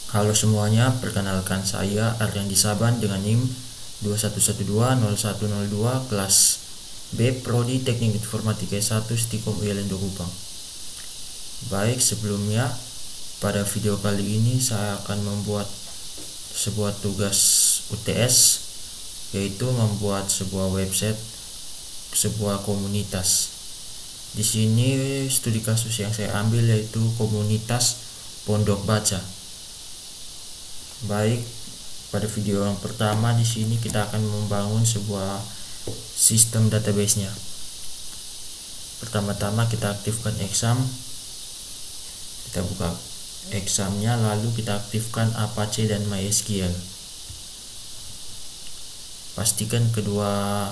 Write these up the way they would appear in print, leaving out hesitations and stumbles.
Halo semuanya, perkenalkan saya Aryan Saban dengan NIM 21120102 kelas B Prodi Teknik Informatika S1 Stikom UIN Kupang. Baik, sebelumnya pada video kali ini saya akan membuat sebuah tugas UTS, yaitu membuat sebuah website, sebuah komunitas. Di sini studi kasus yang saya ambil yaitu komunitas Pondok Baca. Baik, pada video yang pertama di sini kita akan membangun sebuah sistem database-nya. Pertama-tama kita aktifkan exam. Kita buka examnya, lalu kita aktifkan Apache dan MySQL. Pastikan kedua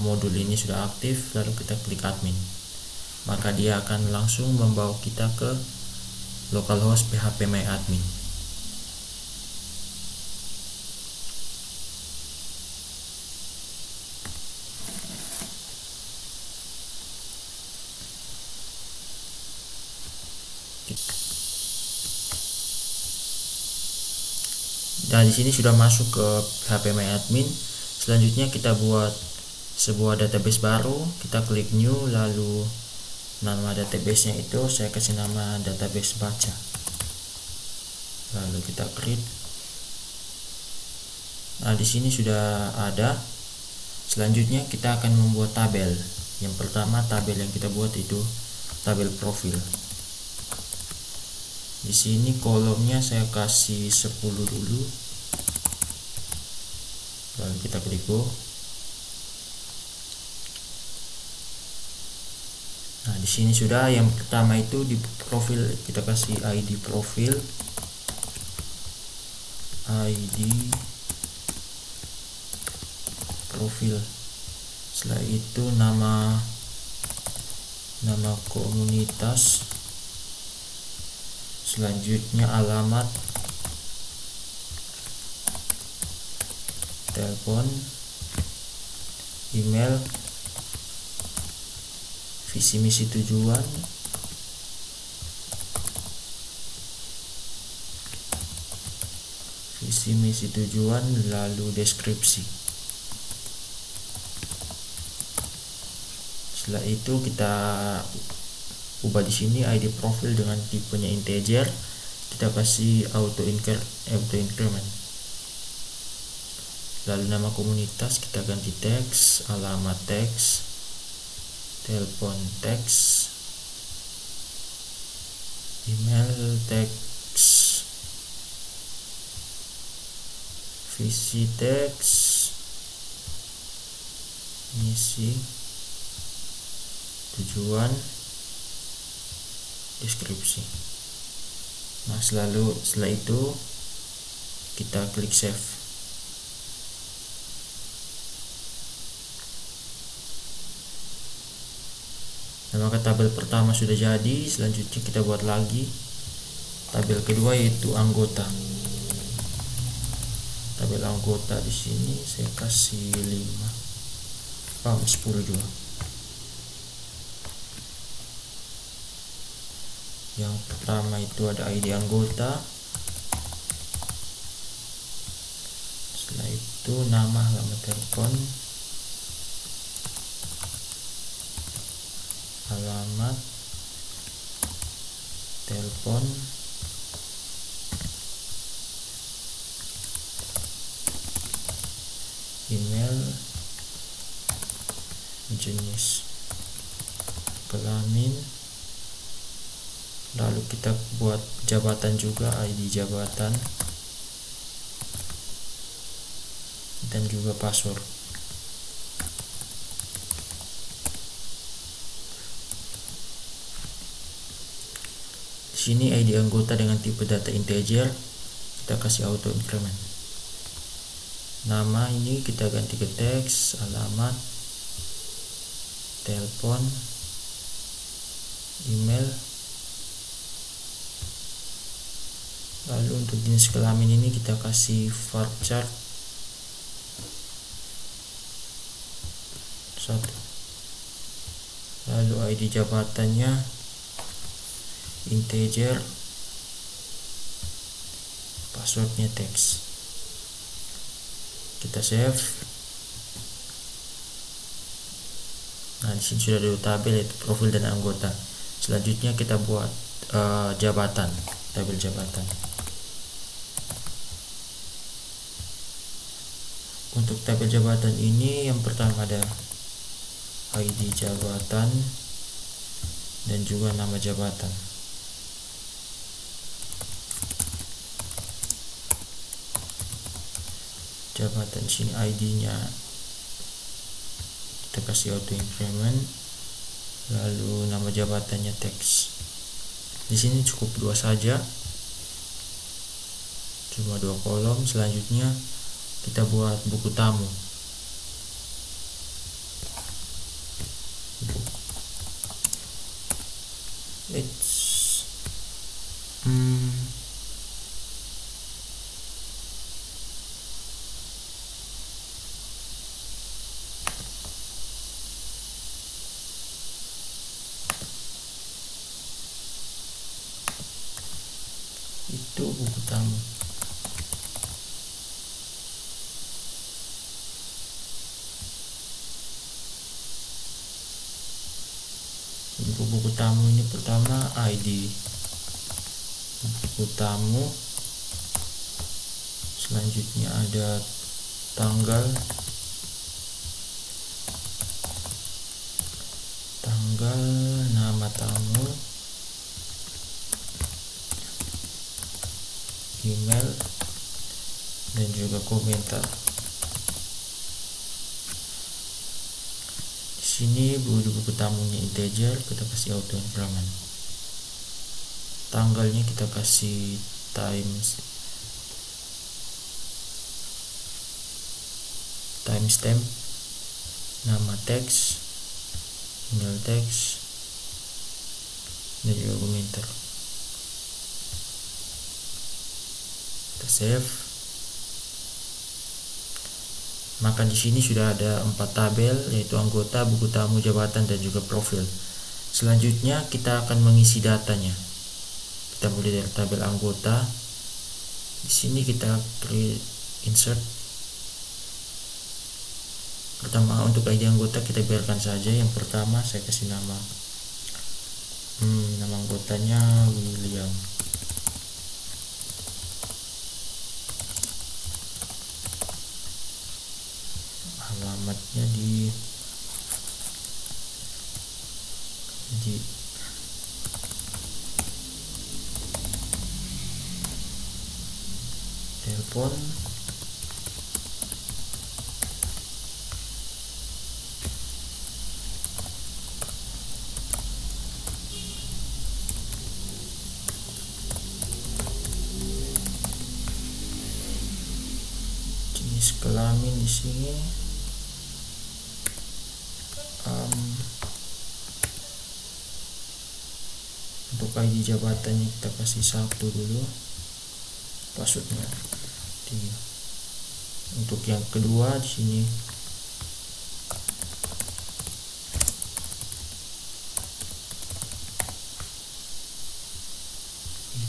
modul ini sudah aktif, lalu kita klik admin. Maka dia akan langsung membawa kita ke localhost phpMyAdmin. Nah, di sini sudah masuk ke phpMyAdmin. Selanjutnya kita buat sebuah database baru. Kita klik new, lalu nama database-nya itu saya kasih nama database baca. Lalu kita create. Nah, di sini sudah ada. Selanjutnya kita akan membuat tabel. Yang pertama tabel yang kita buat itu tabel profil. Di sini kolomnya saya kasih 10 dulu. Lalu kita klik go. Nah, di sini sudah. Yang pertama itu di profil kita kasih ID profil. Setelah itu nama komunitas. Selanjutnya alamat, telepon, email, visi misi tujuan, lalu deskripsi. Setelah itu kita ubah di sini ID profil dengan tipenya integer. Kita kasih auto increment. Lalu nama komunitas kita ganti teks, alamat teks, telepon teks, email teks, visi teks, misi, tujuan, deskripsi. Nah, setelah itu kita klik save. Nah, maka tabel pertama sudah jadi. Selanjutnya kita buat lagi tabel kedua, yaitu anggota. Tabel anggota di sini saya kasih 10 juga. Yang pertama itu ada ID anggota. Setelah itu nama, alamat telepon, email, jenis kelamin. Lalu kita buat jabatan juga, ID jabatan, dan juga password. Di sini ID anggota dengan tipe data integer, kita kasih auto increment. Nama ini kita ganti ke teks, alamat, telepon, email. Lalu untuk jenis kelamin ini kita kasih varchar 1. Lalu ID jabatannya integer, passwordnya teks. Kita save. Nah, di sini sudah ada dua tabel, yaitu profil dan anggota. Selanjutnya kita buat jabatan, tabel jabatan. Untuk tabel jabatan ini yang pertama ada ID jabatan dan juga nama jabatan. Jabatan di sini ID-nya kita kasih auto increment, lalu nama jabatannya teks. Di sini cukup 2 saja, cuma 2 kolom. Selanjutnya kita buat buku tamu. Itu buku tamu. Untuk buku tamu ini pertama ID buku tamu, selanjutnya ada tanggal, nama tamu, email, dan juga komentar. Di sini buku tamunya integer, kita kasih auto increment. Tanggalnya kita kasih timestamp, nama teks, email teks, dan juga komentar. Kita save. Maka di sini sudah ada 4 tabel, yaitu anggota, buku tamu, jabatan, dan juga profil. Selanjutnya kita akan mengisi datanya. Kita mulai dari tabel anggota. Di sini kita create insert. Pertama untuk ID anggota kita biarkan saja. Yang pertama saya kasih nama anggotanya William. Alamatnya di telepon, jenis kelamin di sini untuk ID jabatannya kita kasih 1 dulu, passwordnya 3. Untuk yang kedua di sini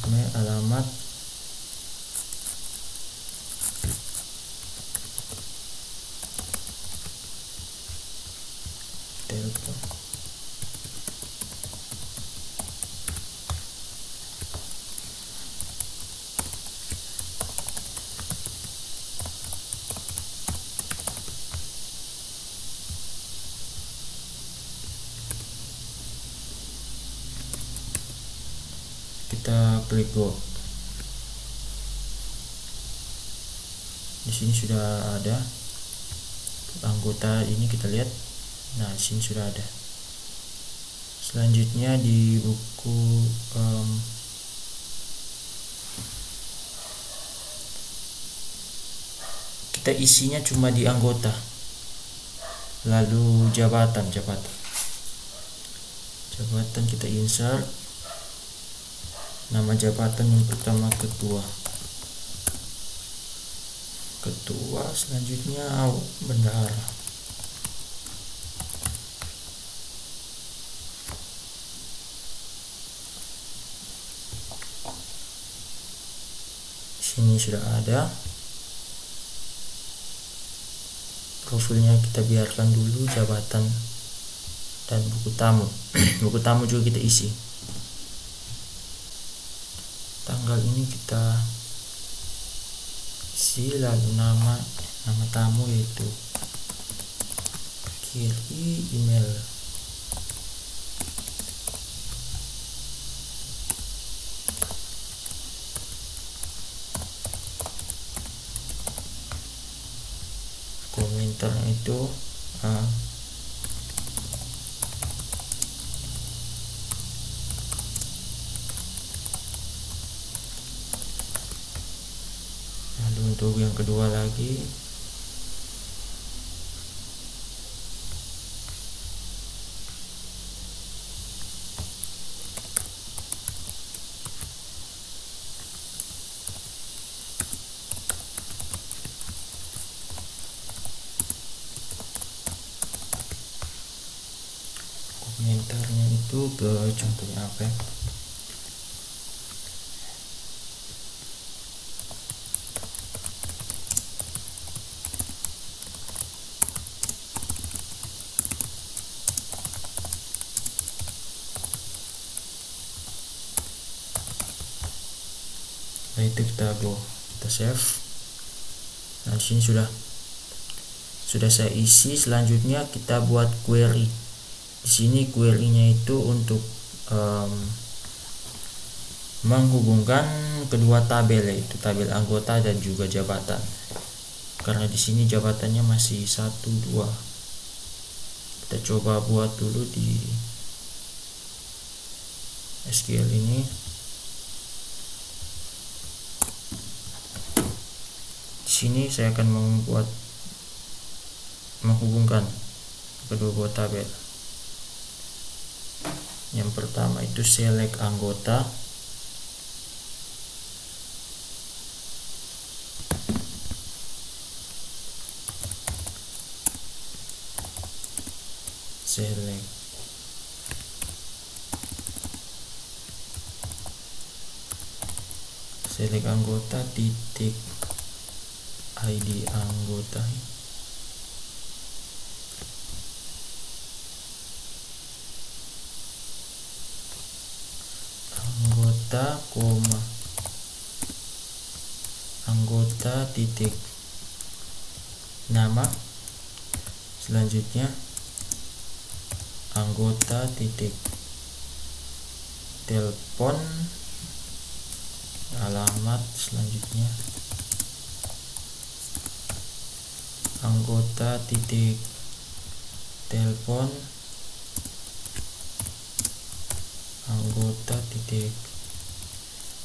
email, alamat, telepon. Kita klik go. Di sini sudah ada anggota ini, kita lihat. Nah, di sini sudah ada. Selanjutnya di buku kita isinya cuma di anggota. Lalu jabatan kita insert. Nama jabatan yang pertama ketua, selanjutnya bendahara. Sini sudah ada. Profilnya kita biarkan dulu, jabatan dan buku tamu. Buku tamu juga kita isi. Tanggal ini kita isi, lalu nama tamu yaitu kiri, email. Komentarnya itu lalu untuk yang kedua lagi komentarnya itu contohnya apa ya? Nah, itu kita save. Nah, sini sudah saya isi. Selanjutnya kita buat query. Di sini query-nya itu untuk menghubungkan kedua tabel, yaitu tabel anggota dan juga jabatan. Karena di sini jabatannya masih 1, 2. Kita coba buat dulu di SQL ini. Di sini saya akan menghubungkan kedua buah tabel. Yang pertama itu select anggota. Select anggota titik ID anggota. Anggota titik nama. Selanjutnya anggota titik telepon, alamat. Selanjutnya anggota titik telepon, anggota titik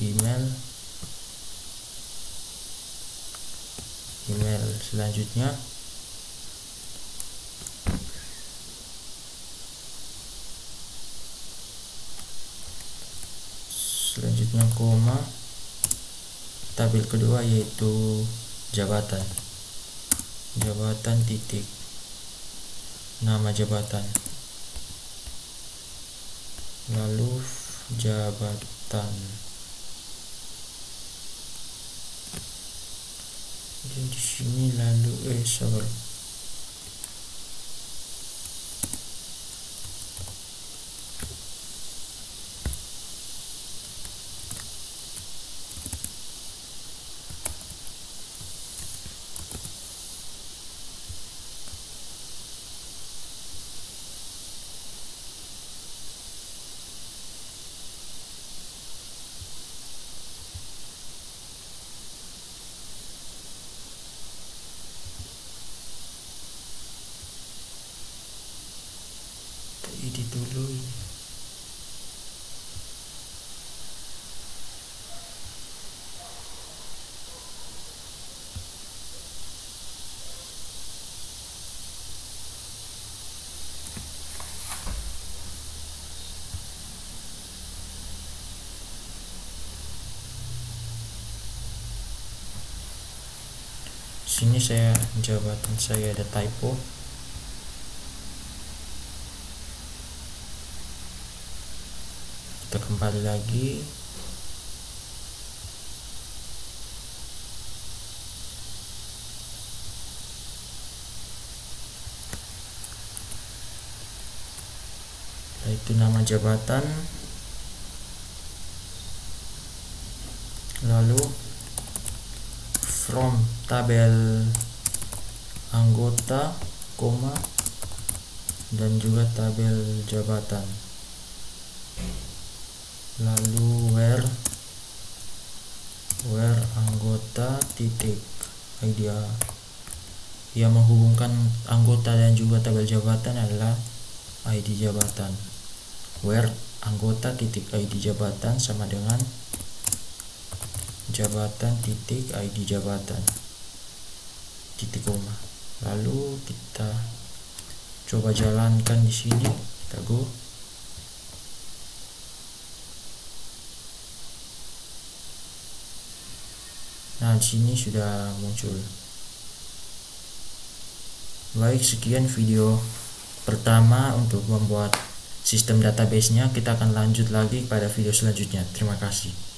email. Selanjutnya koma, tabel kedua yaitu jabatan titik nama jabatan, lalu jabatan. Dan di sini lalu edit dulu. Sini jabatan saya ada typo. Kita kembali lagi. yaitu nama jabatan, lalu from tabel anggota, koma, dan juga tabel jabatan, lalu where anggota titik id. Yang menghubungkan anggota dan juga tabel jabatan adalah id jabatan. Where anggota titik id jabatan sama dengan jabatan titik id jabatan titik koma. Lalu kita coba jalankan di sini. Kita go. Nah, di sini sudah muncul. Baik, sekian video pertama untuk membuat sistem database-nya. Kita akan lanjut lagi pada video selanjutnya. Terima kasih.